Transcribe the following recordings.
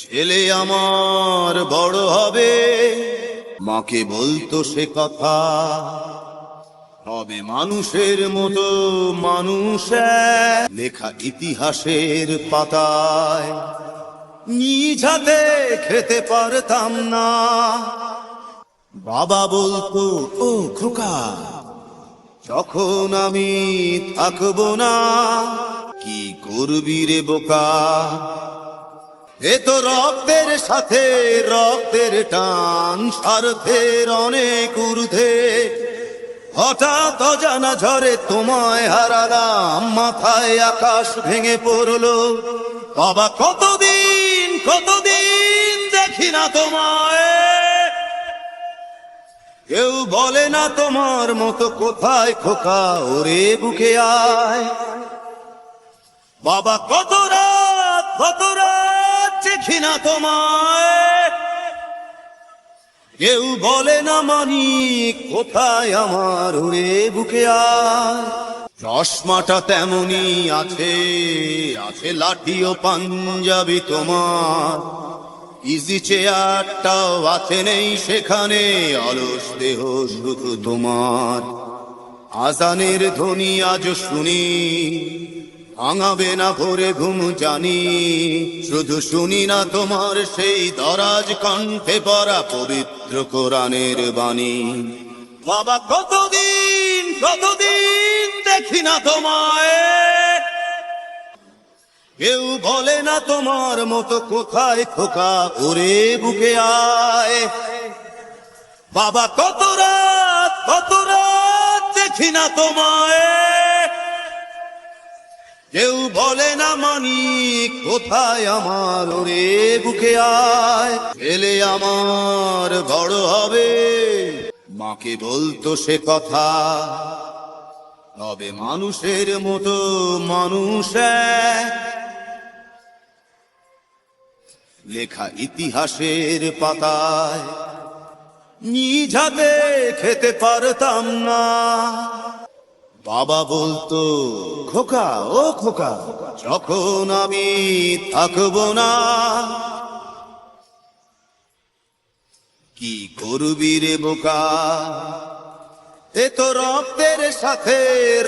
ছেলে আমার বড় হবে, মাকে বলতো সে কথা, হবে মানুষের মতো মানুষ এক, লেখা ইতিহাসের পাতায়। নিজ হাতে খেতে পারতাম না, বাবা বলতো ও খোকা, যখন আমি থাকবো না, কি করবি রে বোকা। এ তো রক্তের সাথে রক্তের টান, স্বার্থের অনেক ঊর্ধ্বে। হঠাৎ অজানা ঝড়ে তোমায় হারালাম, মাথায় আকাশ ভেঙে পড়লো। বাবা কতদিন কতদিন দেখি না তোমায়, কেউ বলে না তোমার মতো কোথায় খোকা, ওরে বুকে আয়। বাবা কত রাত দেখি না তোমায়, কেউ বলে না মানি কোথায় আমার, ওরে বুকে আয়। চশমাটা তেমনি আছে, আছে লাঠি ও পাঞ্জাবি তোমার, ইজি চেয়ারটাও আছে নেই সেখানে, অলস দেহ শুধু তোমার। আজানের ধ্বনি আজ শুনি, ভাঙাবে না ভোরে ঘুম জানি, শুধু শুনি না তোমার সেই দরাজ কণ্ঠে পড়া পবিত্র কোরআনের বাণী। বাবা কতদিন কতদিন দেখি না তোমায়, কেউ বলে না তোমার মতো কোথায় খোকা, ওরে বুকে আয়। বাবা কত রাত দেখি না তোমায়, কেউ বলে না মানি কোথায় আমার, ওরে বুকে আয়। ছেলে আমার বড় হবে, মাকে বলতো সে কথা, হবে মানুষের মতো মানুষ এক, লেখা ইতিহাসের পাতায়। নিজ হাতে খেতে পারতাম না, বাবা বলতো খোকা ও খোকা, যখন আমি থাকবো না, কি করবি রে বোকা। এ তো রক্তের সাথে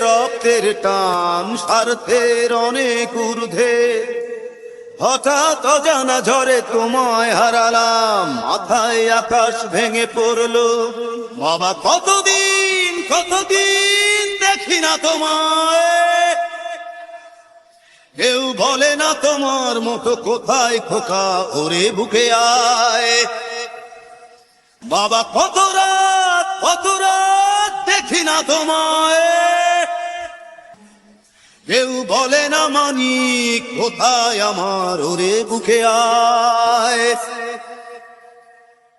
রক্তের টান, স্বার্থের অনেক ঊর্ধ্বে। হঠাৎ অজানা ঝড়ে তোমায় হারালাম, মাথায় আকাশ ভেঙে পড়লো। বাবা কতদিন কতদিন দেখি না তোমায়, কেউ বলে না তোমার মতো কোথায় খোকা, ওরে বুকে আয়। বাবা কত রাত দেখি না তোমায়, কেউ বলে না মানি কোথায় আমার, ওরে বুকে আয়।